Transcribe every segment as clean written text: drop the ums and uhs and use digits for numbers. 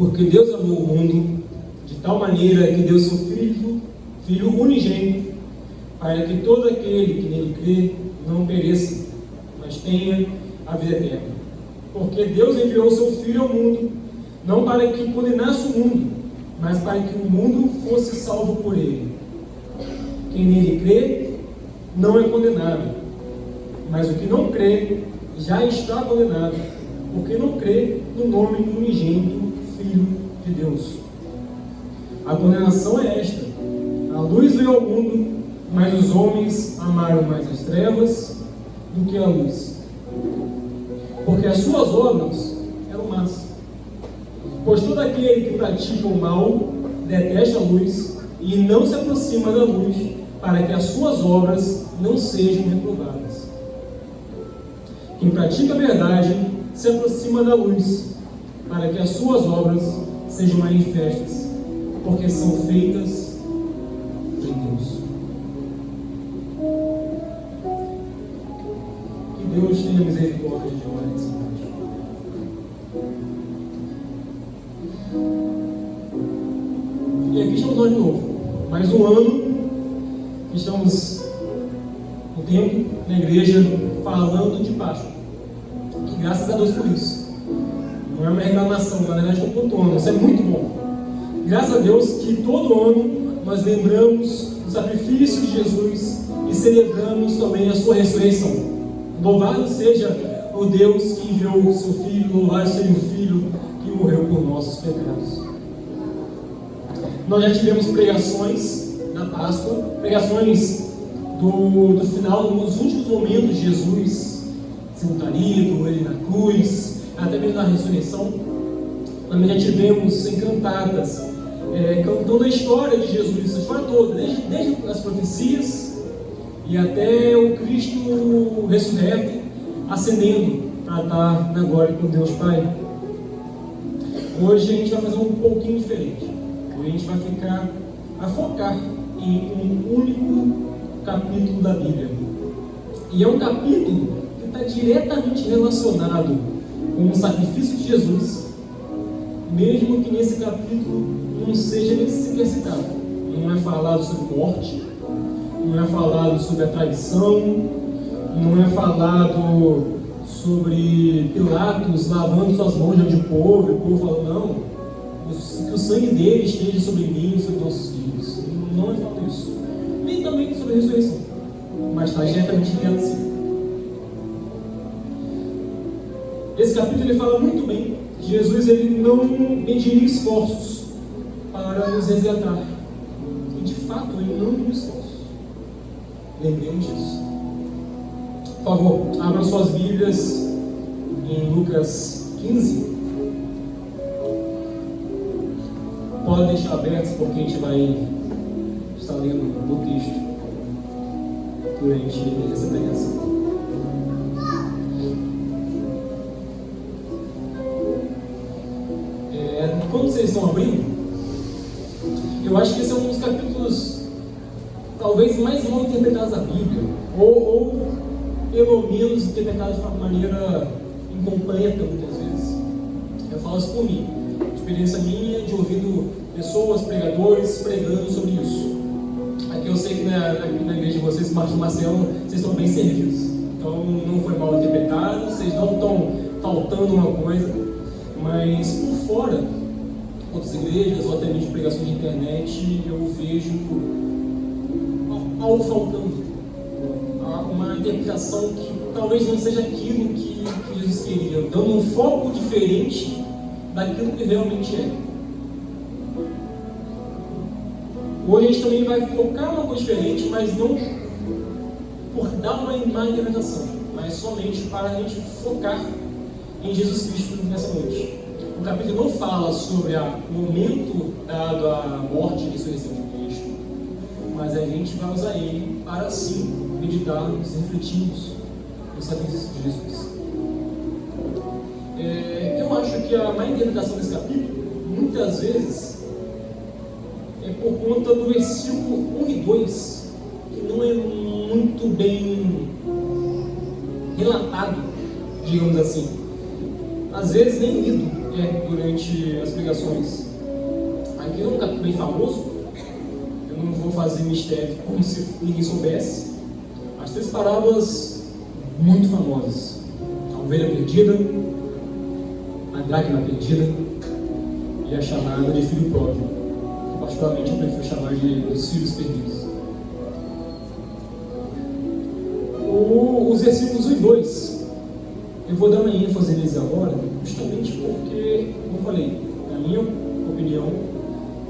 Porque Deus amou o mundo de tal maneira que deu seu Filho unigênito, para que todo aquele que nele crê não pereça, mas tenha a vida eterna. Porque Deus enviou o seu Filho ao mundo, não para que condenasse o mundo, mas para que o mundo fosse salvo por ele. Quem nele crê não é condenado, mas o que não crê já está condenado, porque não crê no nome do unigênito Filho de Deus. A condenação é esta: a luz veio ao mundo, mas os homens amaram mais as trevas do que a luz, porque as suas obras eram más. Pois todo aquele que pratica o mal detesta a luz e não se aproxima da luz, para que as suas obras não sejam reprovadas. Quem pratica a verdade se aproxima da luz, para que as suas obras sejam manifestas, porque são feitas em Deus. Que Deus tenha misericórdia de nós nessa noite. E aqui estamos nós de novo. Mais um ano que estamos no tempo, na igreja, falando de Páscoa. E graças a Deus por isso. Não é uma reclamação, na verdade estou pontuando. Isso é muito bom. Graças a Deus que todo ano nós lembramos do sacrifício de Jesus e celebramos também a sua ressurreição. Louvado seja o Deus que enviou o seu Filho, louvado seja o Filho que morreu por nossos pecados. Nós já tivemos pregações na Páscoa, pregações do final, nos últimos momentos de Jesus sendo traído, ele na cruz, até mesmo na ressurreição. Também já tivemos encantadas, contando a história de Jesus, a história toda, desde as profecias e até o Cristo ressurreto, ascendendo para estar na glória com Deus Pai. Hoje a gente vai fazer um pouquinho diferente. Hoje a gente vai focar em um único capítulo da Bíblia. E é um capítulo que está diretamente relacionado com o sacrifício de Jesus, mesmo que nesse capítulo não seja nem sequer citado. Não é falado sobre morte, não é falado sobre a traição, não é falado sobre Pilatos lavando suas mãos diante do povo, e o povo fala, não, que o sangue dele esteja sobre mim e sobre nossos filhos. Não é falado isso. Nem também sobre a ressurreição, mas está diretamente ligado a si. Esse capítulo ele fala muito bem que Jesus ele não mediria esforços para nos resgatar. E de fato ele não mediu esforços. Lembremos disso. Por favor, abram suas Bíblias em Lucas 15. Pode deixar abertos porque a gente vai estar lendo o texto durante essa pregação. Quando vocês estão abrindo, eu acho que esse é um dos capítulos talvez mais mal interpretados da Bíblia, ou pelo menos interpretados de uma maneira incompleta muitas vezes. Eu falo isso por mim, experiência minha de ouvindo pessoas, pregadores pregando sobre isso. Aqui eu sei que na igreja de vocês, Marcos e Marcelo, vocês estão bem servidos, então não foi mal interpretado, vocês não estão faltando uma coisa, mas por fora, outras igrejas ou até mesmo pregações de internet, eu vejo algo faltando, uma interpretação que talvez não seja aquilo que Jesus queria, dando um foco diferente daquilo que realmente é. Hoje a gente também vai focar uma coisa diferente, mas não por dar uma má interpretação, mas somente para a gente focar em Jesus Cristo nessa noite. O capítulo não fala sobre o momento dado à morte e ressurreição de Cristo, mas a gente vai usar ele para assim meditarmos, refletirmos no sacrifício de Jesus. Eu acho que a má interpretação desse capítulo, muitas vezes, é por conta do versículo 1 e 2, que não é muito bem relatado, digamos assim. Às vezes nem lido. durante as pregações. Aqui é um capítulo bem famoso, eu não vou fazer mistério como se ninguém soubesse. As 3 parábolas muito famosas: a ovelha perdida, a dracma perdida e a chamada de filho pródigo. Particularmente eu prefiro chamar de os filhos perdidos. Os versículos 1 e 2, eu vou dar uma ênfase neles agora, justamente porque, como eu falei, na minha opinião,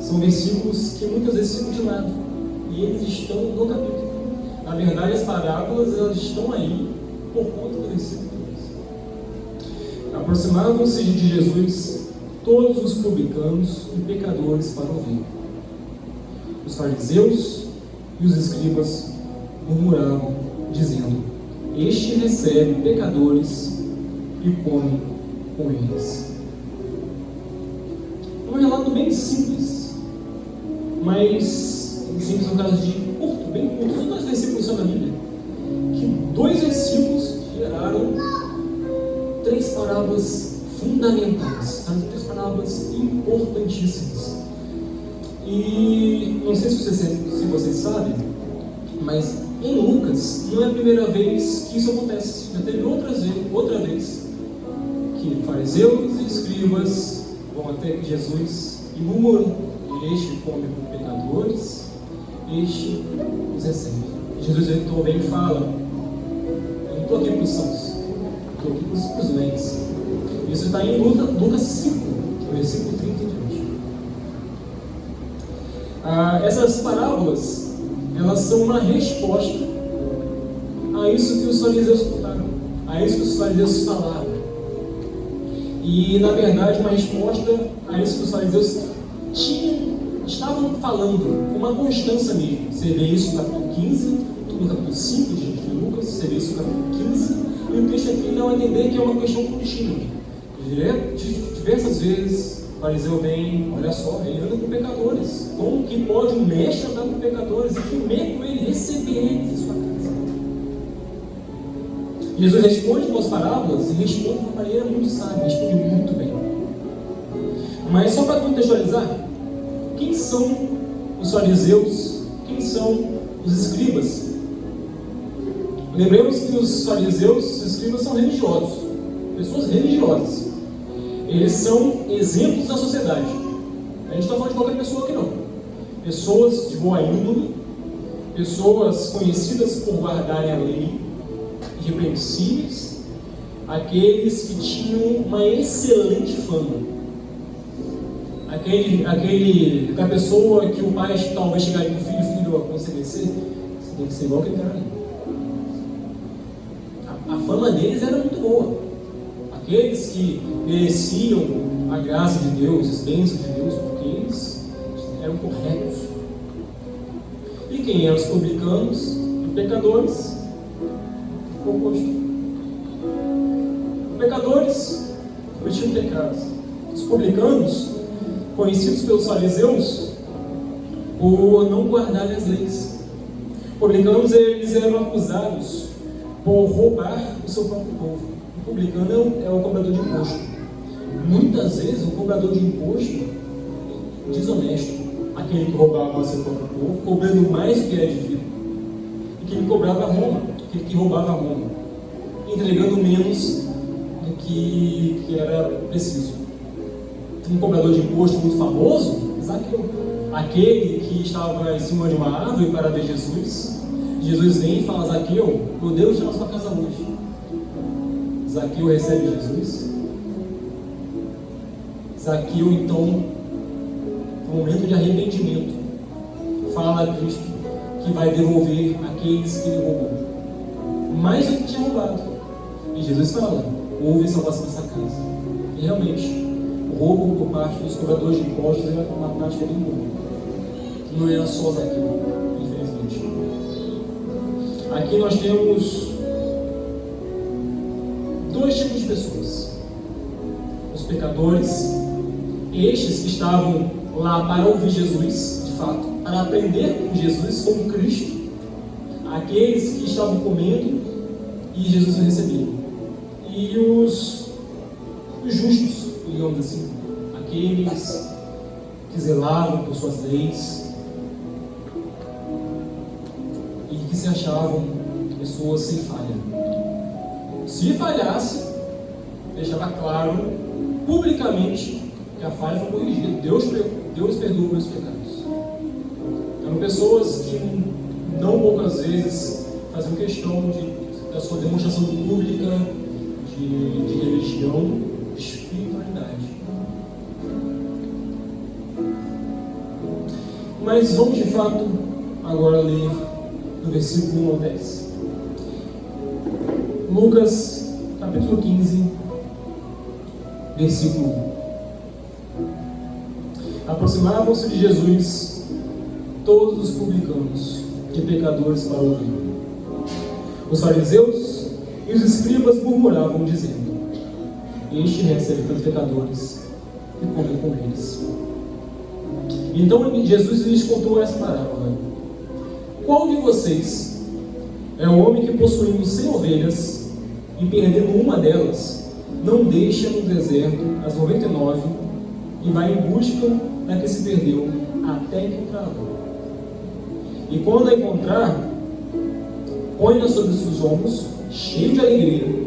são versículos que muitas vezes ficam de lado, e eles estão no capítulo. Na verdade, as parábolas, elas estão aí por conta do versículo 2. Aproximavam-se de Jesus todos os publicanos e pecadores para ouvir. Os fariseus e os escribas murmuravam, dizendo: este recebe pecadores e come com eles. É um relato bem simples, mas simples no caso de curto, bem curto. São 2 versículos só na Bíblia, que 2 versículos geraram 3 parábolas fundamentais, 3 parábolas importantíssimas. E não sei se vocês sabem, mas em Lucas não é a primeira vez que isso acontece. Já teve outra vez que fariseus e escribas vão até Jesus e murmuram: este come com pecadores, este os recebe. E Jesus então vem e fala: eu não estou aqui para os sãos, estou aqui para os doentes. Isso está em Lucas 5, versículo 30 e diante. Essas parábolas, elas são uma resposta a isso que os fariseus contaram, a isso que os fariseus falaram. E, na verdade, uma resposta a isso que os fariseus estavam falando, com uma constância mesmo. Você vê isso no capítulo 15, no capítulo 5 de Lucas, você vê isso no capítulo 15, e o texto aqui dá a entender que é uma questão contínua. Diversas vezes o fariseu vem, olha só, ele anda com pecadores. Como que pode um mestre andar com pecadores e comer com ele, receber eles em sua casa? Jesus responde com as parábolas e responde de uma maneira muito sábia, responde muito bem. Mas só para contextualizar, quem são os fariseus? Quem são os escribas? Lembremos que os fariseus e os escribas são religiosos, pessoas religiosas. Eles são exemplos da sociedade. A gente não está falando de qualquer pessoa aqui não. Pessoas de boa índole, pessoas conhecidas por guardarem a lei, irrepreensíveis, aqueles que tinham uma excelente fama. Aquela pessoa que o pai talvez chegaria com o filho a conceber-se, você tem que ser igual aquele cara ali. A fama deles era muito boa. Aqueles que mereciam a graça de Deus, as bênçãos de Deus, porque eles eram corretos. E quem eram os publicanos e pecadores? O oposto. Pecadores cometiam pecados. Os publicanos, conhecidos pelos fariseus por não guardarem as leis. Publicanos, eles eram acusados por roubar o seu próprio povo. O publicano é o cobrador de imposto. Muitas vezes o cobrador de imposto desonesto, aquele que roubava o seu próprio povo, cobrando mais do que era devido, e que ele cobrava a Roma, aquele que roubava a Roma, entregando menos do que era preciso. Um cobrador de imposto muito famoso, Zaqueu, aquele que estava em cima de uma árvore para ver Jesus. Jesus vem e fala: Zaqueu, meu Deus está na sua casa hoje. Zaqueu recebe Jesus. Zaqueu, então, no momento de arrependimento, fala a Cristo que vai devolver aqueles que ele roubou, mais do que tinha roubado. E Jesus fala: houve salvação nessa casa. E realmente, o roubo por parte dos cobradores de impostos era uma prática bem comum. Não era só Zaqueu, infelizmente. Aqui nós temos 2 tipos de pessoas: os pecadores, estes que estavam lá para ouvir Jesus, de fato, para aprender com Jesus, como Cristo, aqueles que estavam comendo e Jesus não recebeu, e os justos, os digamos assim, aqueles que zelavam por suas leis e que se achavam pessoas sem falha. Se falhasse, deixava claro publicamente que a falha foi corrigida. Deus perdoa meus pecados. Eram pessoas que não poucas vezes faziam questão da sua demonstração pública de religião, de espiritualidade. Mas vamos de fato agora ler do versículo 1 ao 10. Lucas, capítulo 15, versículo 1. Aproximavam-se de Jesus todos os publicanos e pecadores para ouvir. Os fariseus e os escribas murmuravam, dizendo: este recebe tantos pecadores e come com eles. Então Jesus lhes contou essa parábola: qual de vocês é o homem que, possuindo 100 ovelhas e perdendo uma delas, não deixa no deserto as 99 e vai em busca da que se perdeu até encontrá-la? E quando a encontrar, põe-na sobre os seus ombros, cheio de alegria,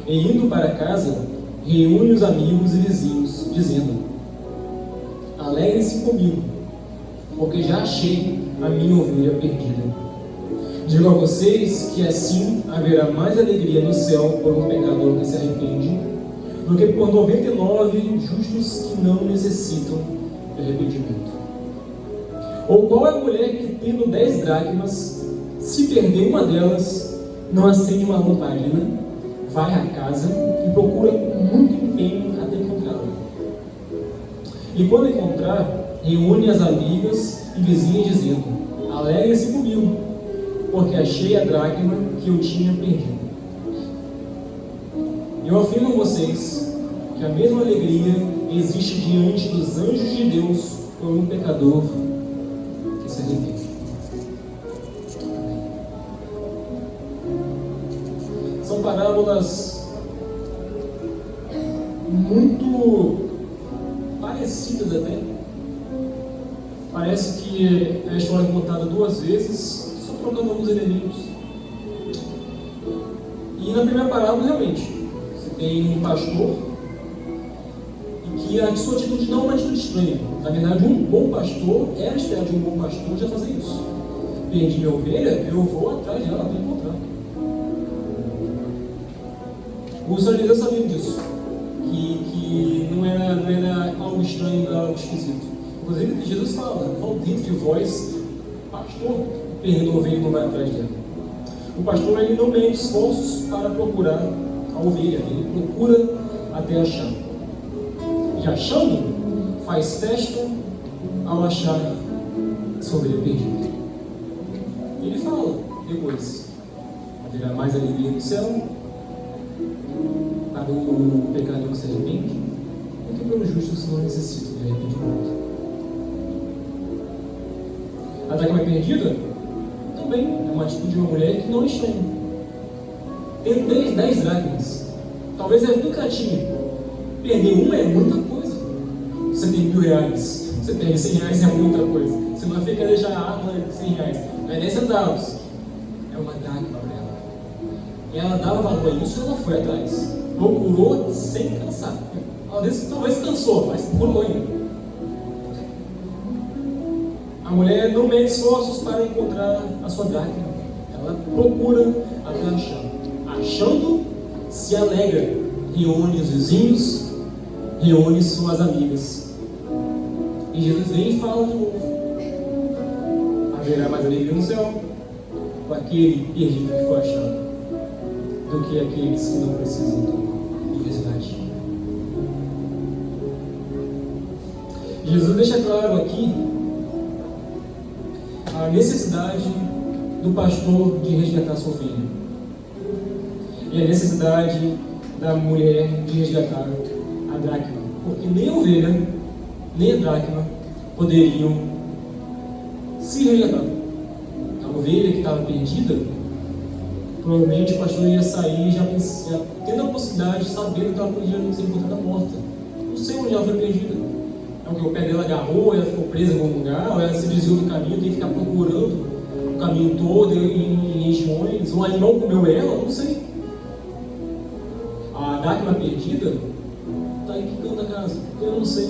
e indo para casa, reúne os amigos e vizinhos, dizendo: alegrem-se comigo, porque já achei a minha ovelha perdida. Digo a vocês que assim haverá mais alegria no céu por um pecador que se arrepende, do que por 99 justos que não necessitam de arrependimento. Ou qual é a mulher que, tendo 10 dracmas, se perder uma delas, não acende uma lamparina, vai à casa e procura com muito empenho até encontrá-la? E quando encontrar, reúne as amigas e vizinhas, dizendo: alegrem-se comigo, porque achei a dracma que eu tinha perdido. Eu afirmo a vocês que a mesma alegria existe diante dos anjos de Deus por um pecador que se arrepende. São parábolas muito parecidas até. Parece que a história é contada 2 vezes, só trocando alguns elementos. E na primeira parábola, realmente, você tem um pastor e que a sua atitude não é uma atitude estranha. Na verdade, um bom pastor, era esperado de um bom pastor já fazer isso. Perdi minha ovelha, eu vou atrás dela até encontrar. Os fariseus sabiam disso, que não era algo estranho, algo esquisito. Inclusive, Jesus fala: qual dentro de vós, pastor, perdendo a ovelha e não vai atrás dela? O pastor, ele não mede esforços para procurar a ovelha, ele procura até achar. E achando, faz festa ao achar sua ovelha perdida. Ele fala depois: haverá mais alegria no céu para o pecador que se arrepende do que para os justos que não necessitam de arrependimento. A dracma perdida também é uma atitude de uma mulher que não é estranha. Tem 10 dracmas, talvez é tudo que ela tinha. Perder uma é muita coisa. Você tem R$1.000, você perde R$100 é muita coisa. Você não fica deixar a arma de R$100, não é 10 centavos, é uma dracma para ela. E ela dava valor a isso e ela foi atrás. Procurou sem cansar. Talvez cansou, mas procurou ainda. A mulher não mede esforços para encontrar a sua dracma. Ela procura até achar. Achando, se alegra. Reúne os vizinhos, reúne suas amigas. E Jesus vem e fala de novo: haverá mais alegria no céu com aquele perdido que foi achado do que aqueles que não precisam de resgate. Jesus deixa claro aqui a necessidade do pastor de resgatar sua ovelha e a necessidade da mulher de resgatar a dracma, porque nem a ovelha nem a dracma poderiam se resgatar. A ovelha que estava perdida, provavelmente o pastor ia sair já tendo a possibilidade de saber que estava perdida, não ser encontrada morta. Não sei onde ela foi perdida. É o que? O pé dela agarrou, ela ficou presa em algum lugar, ou ela se desviou do caminho, tem que ficar procurando o caminho todo em regiões. Um animal comeu ela, não sei. A dracma perdida está em que canto da casa? Eu não sei.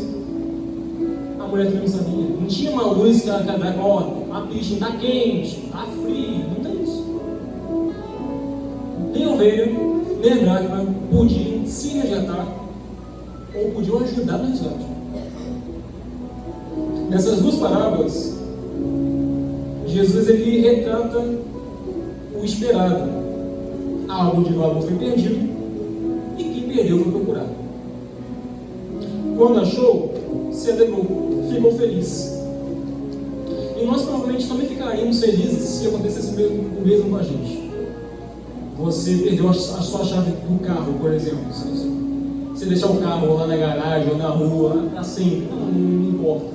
A mulher também não sabia. Não tinha uma luz que a dracma, ó, a picha está quente, está frio, não tem isso. Nem a ovelha, nem a dracma podiam se resgatar ou podiam ajudar no resgate. Nessas duas parábolas, Jesus ele retrata o esperado. Algo de valor foi perdido e quem perdeu foi procurado. Quando achou, celebrou, ficou feliz. E nós provavelmente também ficaríamos felizes se acontecesse o mesmo com a gente. Você perdeu a sua chave do carro, por exemplo. Você deixar o carro lá na garagem ou na rua, assim, não importa.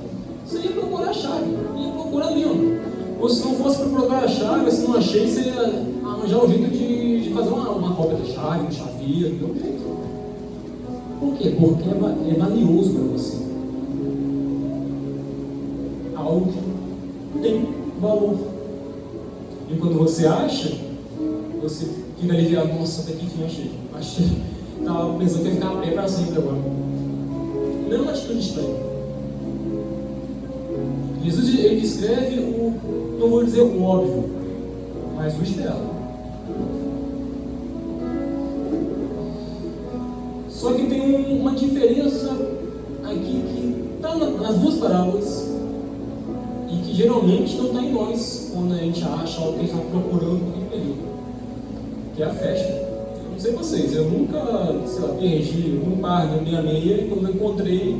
Você ia procurar a chave, ia procurar mesmo. Ou se não fosse para procurar a chave, se não achei, você ia arranjar um jeito de fazer uma cópia da chave, um chaveiro, de um jeito. Por quê? Porque é valioso para você. Algo que tem valor. E quando você acha, você fica aliviado, nossa, até que enfim achei. Estava pensando que ia ficar a pé para sempre agora. Não é uma atitude estranha. Jesus ele descreve não vou dizer o óbvio, mas o esperado. Só que tem uma diferença aqui que está nas duas parábolas e que geralmente não está em nós quando a gente acha algo que a gente está procurando naquele período, que é a festa. Eu não sei vocês, eu nunca, perdi um par da minha meia e quando eu encontrei,